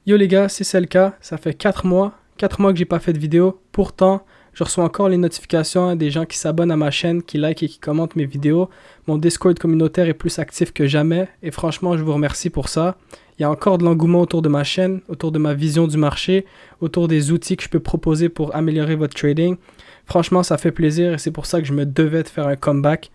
Yo les gars, c'est Selka, ça fait 4 mois que j'ai pas fait de vidéo. Pourtant, je reçois encore les notifications des gens qui s'abonnent à ma chaîne, qui like et qui commentent mes vidéos. Mon Discord communautaire est plus actif que jamais et franchement, je vous remercie pour ça. Il y a encore de l'engouement autour de ma chaîne, autour de ma vision du marché, autour des outils que je peux proposer pour améliorer votre trading. Franchement, ça fait plaisir et c'est pour ça que je me devais de faire un comeback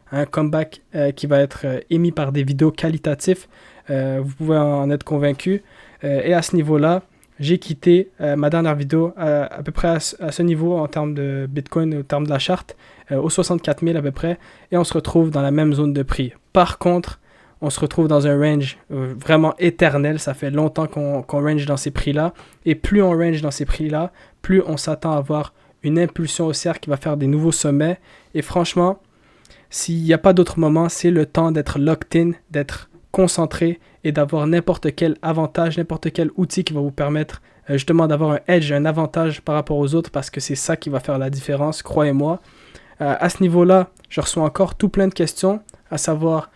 qui va être émis par des vidéos qualitatives. Vous pouvez en être convaincu. Et à ce niveau-là, j'ai quitté ma dernière vidéo à peu près à ce niveau en termes de Bitcoin, au terme de la charte, aux 64 000 à peu près, et on se retrouve dans la même zone de prix. Par contre, on se retrouve dans un range vraiment éternel. Ça fait longtemps qu'on range dans ces prix-là. Et plus on range dans ces prix-là, plus on s'attend à avoir une impulsion haussière qui va faire des nouveaux sommets. Et franchement, s'il n'y a pas d'autre moment, c'est le temps d'être locked in, d'être concentré et d'avoir n'importe quel avantage, n'importe quel outil qui va vous permettre justement d'avoir un edge, un avantage par rapport aux autres parce que c'est ça qui va faire la différence, croyez-moi. À ce niveau-là, je reçois encore tout plein de questions, à savoir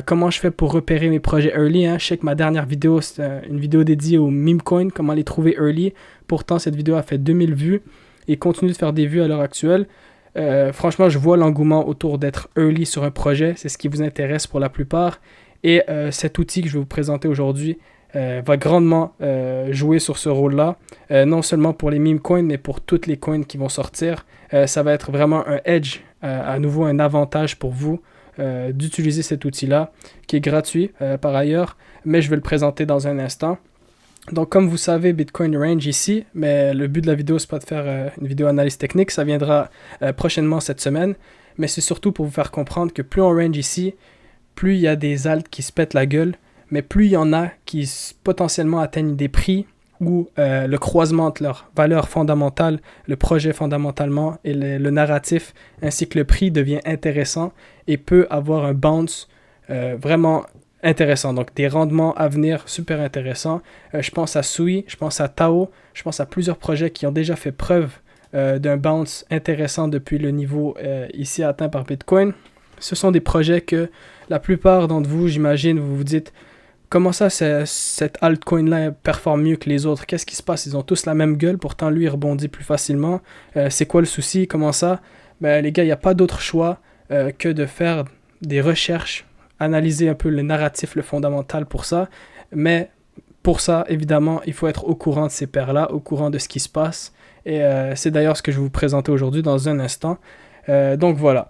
comment je fais pour repérer mes projets early. Je sais que ma dernière vidéo, c'est une vidéo dédiée aux meme coins, comment les trouver early. Pourtant, cette vidéo a fait 2000 vues et continue de faire des vues à l'heure actuelle. Franchement, je vois l'engouement autour d'être early sur un projet. C'est ce qui vous intéresse pour la plupart. Et cet outil que je vais vous présenter aujourd'hui va grandement jouer sur ce rôle-là. Non seulement pour les meme coins, mais pour toutes les coins qui vont sortir. Ça va être vraiment un edge, à nouveau un avantage pour vous d'utiliser cet outil-là, qui est gratuit par ailleurs, mais je vais le présenter dans un instant. Donc, comme vous savez, Bitcoin range ici, mais le but de la vidéo, c'est pas de faire une vidéo analyse technique, ça viendra prochainement cette semaine, mais c'est surtout pour vous faire comprendre que plus on range ici, plus il y a des alts qui se pètent la gueule, mais plus il y en a qui potentiellement atteignent des prix où le croisement entre leur valeur fondamentale, le projet fondamentalement et le narratif, ainsi que le prix devient intéressant et peut avoir un bounce vraiment intéressant. Donc des rendements à venir super intéressants. Je pense à Sui, je pense à Tao, je pense à plusieurs projets qui ont déjà fait preuve d'un bounce intéressant depuis le niveau ici atteint par Bitcoin. Ce sont des projets que la plupart d'entre vous, j'imagine, vous vous dites comment ça, cette altcoin-là performe mieux que les autres? Qu'est-ce qui se passe? Ils ont tous la même gueule, pourtant lui, il rebondit plus facilement. C'est quoi le souci? Comment ça? Ben, les gars, il n'y a pas d'autre choix que de faire des recherches, analyser un peu le narratif, le fondamental pour ça. Mais pour ça, évidemment, il faut être au courant de ces paires-là, au courant de ce qui se passe. Et c'est d'ailleurs ce que je vais vous présenter aujourd'hui dans un instant. Donc voilà.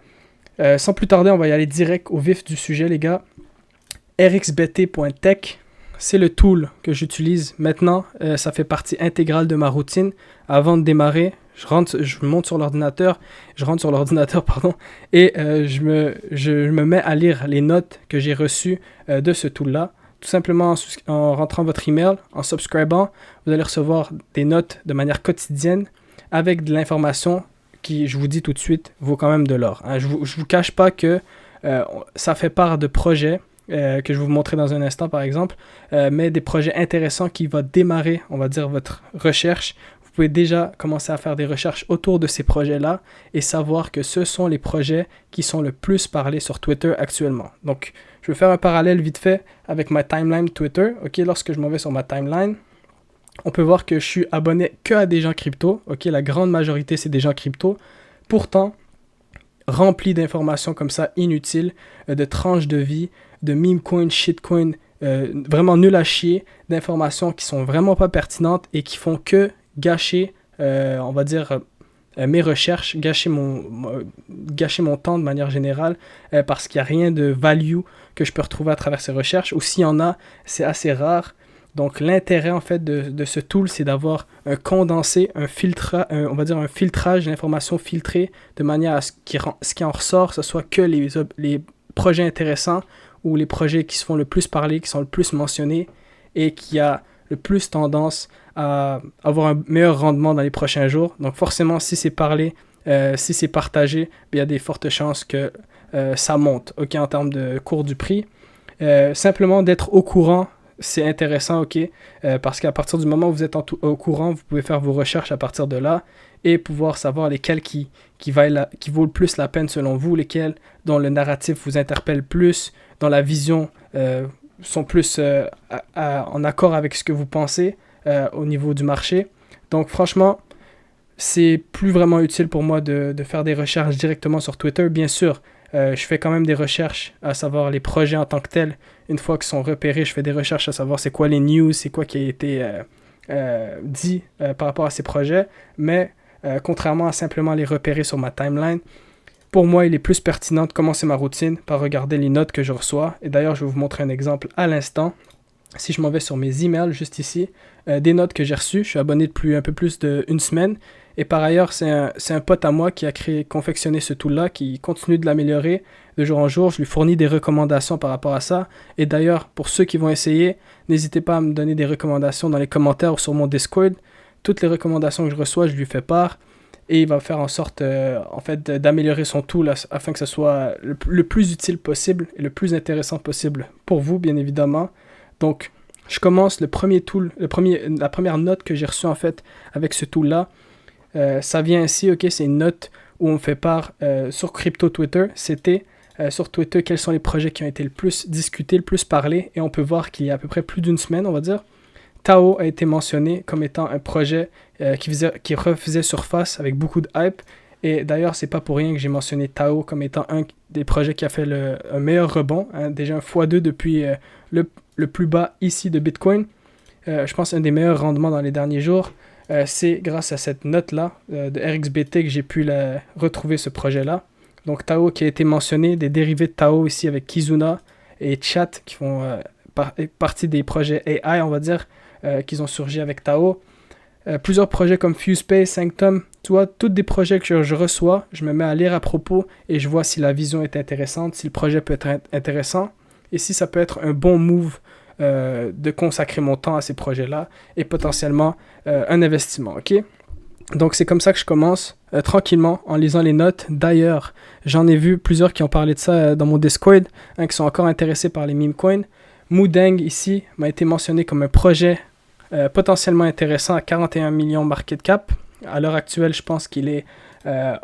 Sans plus tarder, on va y aller direct au vif du sujet, les gars. rxbt.tech, c'est le tool que j'utilise maintenant. Ça fait partie intégrale de ma routine. Avant de démarrer, je monte sur l'ordinateur, je rentre sur l'ordinateur, pardon, et je me mets à lire les notes que j'ai reçues de ce tool-là. Tout simplement en rentrant votre email, en subscribant, vous allez recevoir des notes de manière quotidienne avec de l'information qui, je vous dis tout de suite, vaut quand même de l'or. Je vous cache pas que ça fait part de projets que je vais vous montrer dans un instant par exemple, mais des projets intéressants qui vont démarrer, on va dire, votre recherche. Vous pouvez déjà commencer à faire des recherches autour de ces projets-là et savoir que ce sont les projets qui sont le plus parlés sur Twitter actuellement. Donc, je vais faire un parallèle vite fait avec ma timeline Twitter. Ok, lorsque je m'en vais sur ma timeline, on peut voir que je suis abonné que à des gens crypto. Ok, la grande majorité, c'est des gens crypto. Pourtant, rempli d'informations comme ça, inutiles, de tranches de vie, de meme coin, shitcoin, vraiment nul à chier, d'informations qui sont vraiment pas pertinentes et qui font que gâcher, on va dire, mes recherches, gâcher mon temps de manière générale, parce qu'il n'y a rien de value que je peux retrouver à travers ces recherches, ou s'il y en a, c'est assez rare. Donc l'intérêt en fait de ce tool, c'est d'avoir un condensé, on va dire un filtrage d'informations filtrées de manière à ce qui en ressort, ce soit que les projets intéressants ou les projets qui se font le plus parler, qui sont le plus mentionnés et qui a le plus tendance à avoir un meilleur rendement dans les prochains jours. Donc forcément, si c'est parlé, si c'est partagé, il y a des fortes chances que ça monte, ok, en termes de cours du prix. Simplement d'être au courant, c'est intéressant, ok, parce qu'à partir du moment où vous êtes au courant, vous pouvez faire vos recherches à partir de là et pouvoir savoir lesquels qui vaut le plus la peine selon vous, lesquels dont le narratif vous interpelle plus, dont la vision sont plus en accord avec ce que vous pensez. au niveau du marché. Donc franchement, c'est plus vraiment utile pour moi de faire des recherches directement sur Twitter. Bien sûr, je fais quand même des recherches, à savoir les projets en tant que tels. Une fois qu'ils sont repérés, je fais des recherches à savoir c'est quoi les news, c'est quoi qui a été dit par rapport à ces projets. Mais contrairement à simplement les repérer sur ma timeline, pour moi, il est plus pertinent de commencer ma routine par regarder les notes que je reçois. Et d'ailleurs, je vais vous montrer un exemple à l'instant. Si je m'en vais sur mes emails, juste ici, des notes que j'ai reçues. Je suis abonné depuis un peu plus d'une semaine. Et par ailleurs, c'est un pote à moi qui a confectionné ce tool-là, qui continue de l'améliorer de jour en jour. Je lui fournis des recommandations par rapport à ça. Et d'ailleurs, pour ceux qui vont essayer, n'hésitez pas à me donner des recommandations dans les commentaires ou sur mon Discord. Toutes les recommandations que je reçois, je lui fais part. Et il va faire en sorte en fait, d'améliorer son tool afin que ce soit le plus utile possible et le plus intéressant possible pour vous, bien évidemment. Donc, je commence le premier tool, la première note que j'ai reçue en fait avec ce tool-là. Ça vient ici, ok, c'est une note où on me fait part sur Crypto Twitter. C'était sur Twitter quels sont les projets qui ont été le plus discutés, le plus parlés. Et on peut voir qu'il y a à peu près plus d'une semaine, on va dire, Tao a été mentionné comme étant un projet qui refaisait surface avec beaucoup de hype. Et d'ailleurs, c'est pas pour rien que j'ai mentionné Tao comme étant un des projets qui a fait un meilleur rebond, hein, déjà un x2 depuis le plus bas ici de Bitcoin. Je pense un des meilleurs rendements dans les derniers jours. C'est grâce à cette note-là de RXBT que j'ai pu retrouver ce projet-là. Donc Tao qui a été mentionné, des dérivés de Tao ici avec Kizuna et Chat qui font partie des projets AI, on va dire, qui ont surgi avec Tao. Plusieurs projets comme FusePay, Sanctum, tu vois, tous des projets que je reçois, je me mets à lire à propos et je vois si la vision est intéressante, si le projet peut être intéressant et si ça peut être un bon move de consacrer mon temps à ces projets-là et potentiellement un investissement, ok? Donc c'est comme ça que je commence, tranquillement, en lisant les notes. D'ailleurs, j'en ai vu plusieurs qui ont parlé de ça dans mon Discord, qui sont encore intéressés par les meme coins. Moodang, ici, m'a été mentionné comme un projet potentiellement intéressant à 41 millions market cap. À l'heure actuelle, je pense qu'il est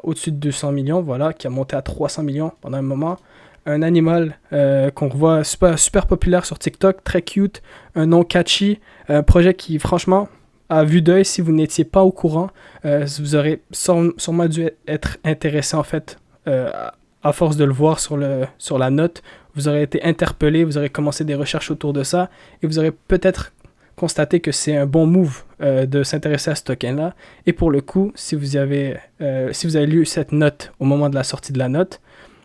au-dessus de 200 millions, voilà, qui a monté à 300 millions pendant un moment. Un animal qu'on voit super populaire sur TikTok, très cute, un nom catchy, un projet qui, franchement, à vue d'œil, si vous n'étiez pas au courant, vous aurez sûrement dû être intéressé, en fait, à force de le voir sur la note. Vous aurez été interpellé, vous aurez commencé des recherches autour de ça, et vous aurez peut-être constaté que c'est un bon move de s'intéresser à ce token-là. Et pour le coup, si vous avez lu cette note au moment de la sortie de la note,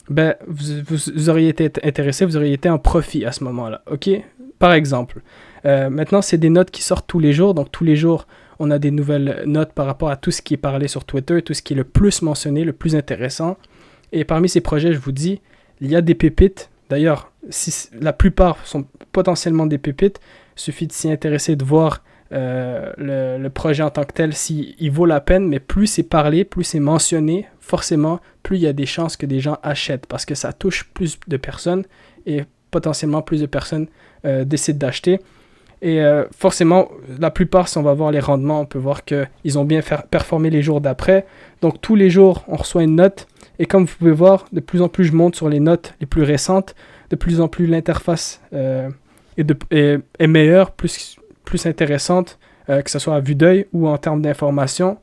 ben, vous auriez été intéressé, vous auriez été en profit à ce moment-là, ok? Par exemple, maintenant, c'est des notes qui sortent tous les jours, donc tous les jours, on a des nouvelles notes par rapport à tout ce qui est parlé sur Twitter, tout ce qui est le plus mentionné, le plus intéressant. Et parmi ces projets, je vous dis, il y a des pépites. D'ailleurs, la plupart sont potentiellement des pépites. Il suffit de s'y intéresser, de voir le projet en tant que tel, s'il vaut la peine. Mais plus c'est parlé, plus c'est mentionné, forcément, plus il y a des chances que des gens achètent. Parce que ça touche plus de personnes et potentiellement plus de personnes décident d'acheter. Et forcément, la plupart, si on va voir les rendements, on peut voir qu'ils ont bien performé les jours d'après. Donc tous les jours, on reçoit une note. Et comme vous pouvez voir, de plus en plus je monte sur les notes les plus récentes. De plus en plus l'interface est meilleure, plus intéressante, que ce soit à vue d'œil ou en termes d'information.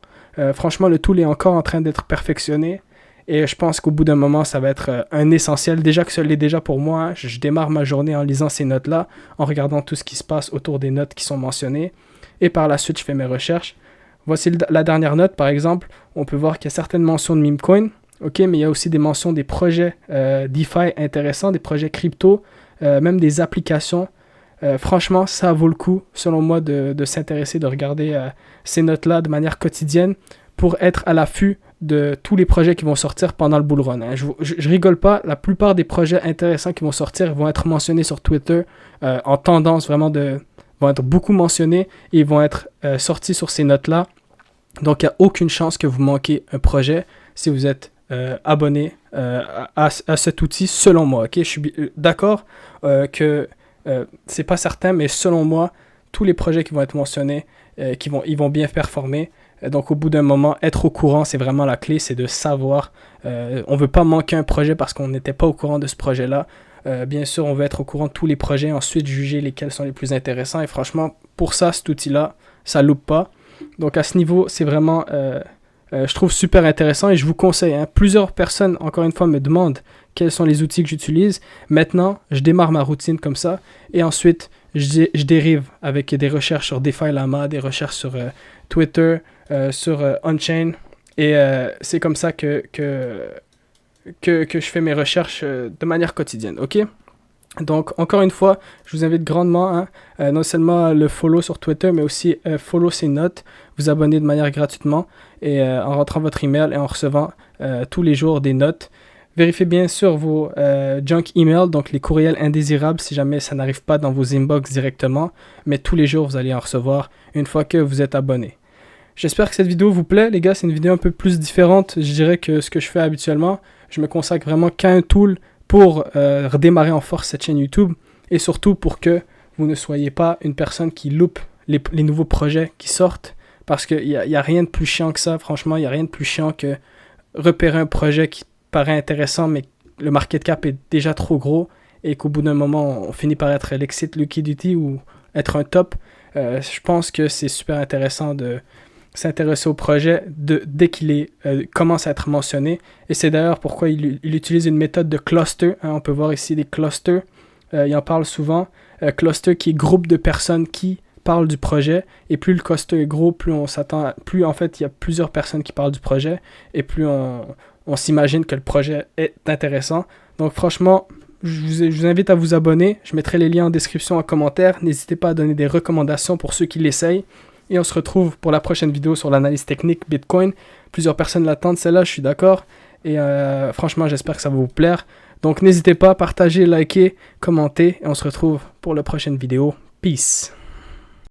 Franchement, le tool est encore en train d'être perfectionné. Et je pense qu'au bout d'un moment, ça va être un essentiel. Déjà que ça l'est déjà pour moi, hein, je démarre ma journée en lisant ces notes-là, en regardant tout ce qui se passe autour des notes qui sont mentionnées. Et par la suite, je fais mes recherches. Voici la dernière note, par exemple. On peut voir qu'il y a certaines mentions de meme coin. Ok, mais il y a aussi des mentions des projets DeFi intéressants, des projets crypto, même des applications. Franchement, ça vaut le coup, selon moi, de s'intéresser, de regarder ces notes-là de manière quotidienne pour être à l'affût de tous les projets qui vont sortir pendant le bull run. Hein. Je rigole pas, la plupart des projets intéressants qui vont sortir vont être mentionnés sur Twitter en tendance vraiment vont être beaucoup mentionnés et ils vont être sortis sur ces notes-là. Donc, il n'y a aucune chance que vous manquez un projet si vous êtes abonné à cet outil, selon moi. Okay? Je suis d'accord que c'est pas certain, mais selon moi, tous les projets qui vont être mentionnés, ils vont bien performer. Donc, au bout d'un moment, être au courant, c'est vraiment la clé, c'est de savoir. On ne veut pas manquer un projet parce qu'on n'était pas au courant de ce projet-là. Bien sûr, on veut être au courant de tous les projets, ensuite juger lesquels sont les plus intéressants. Et franchement, pour ça, cet outil-là, ça loupe pas. Donc à ce niveau, c'est vraiment, je trouve super intéressant et je vous conseille. Hein, plusieurs personnes, encore une fois, me demandent quels sont les outils que j'utilise. Maintenant, je démarre ma routine comme ça et ensuite, je dérive avec des recherches sur DeFi Lama, des recherches sur Twitter, sur Onchain. Et c'est comme ça que je fais mes recherches de manière quotidienne. OK? Donc, encore une fois, je vous invite grandement, hein, non seulement le follow sur Twitter, mais aussi follow ces notes, vous abonner de manière gratuitement et en rentrant votre email et en recevant tous les jours des notes. Vérifiez bien sûr vos junk email, donc les courriels indésirables si jamais ça n'arrive pas dans vos inbox directement, mais tous les jours vous allez en recevoir une fois que vous êtes abonné. J'espère que cette vidéo vous plaît, les gars, c'est une vidéo un peu plus différente, je dirais, que ce que je fais habituellement. Je me consacre vraiment qu'à un tool pour redémarrer en force cette chaîne YouTube et surtout pour que vous ne soyez pas une personne qui loupe les nouveaux projets qui sortent parce qu'il n'y a rien de plus chiant que ça, franchement, il n'y a rien de plus chiant que repérer un projet qui paraît intéressant mais le market cap est déjà trop gros et qu'au bout d'un moment on finit par être l'exit liquidity ou être un top. Je pense que c'est super intéressant de s'intéresser au projet dès qu'il commence à être mentionné. Et c'est d'ailleurs pourquoi il utilise une méthode de cluster. Hein, on peut voir ici des clusters. Il en parle souvent. Cluster qui est groupe de personnes qui parlent du projet. Et plus le cluster est gros, plus on s'attend, plus en fait il y a plusieurs personnes qui parlent du projet. Et plus on s'imagine que le projet est intéressant. Donc franchement, je vous invite à vous abonner. Je mettrai les liens en description, en commentaire. N'hésitez pas à donner des recommandations pour ceux qui l'essayent. Et on se retrouve pour la prochaine vidéo sur l'analyse technique Bitcoin. Plusieurs personnes l'attendent, celle-là, je suis d'accord. Et franchement, j'espère que ça va vous plaire. Donc n'hésitez pas à partager, liker, commenter. Et on se retrouve pour la prochaine vidéo. Peace.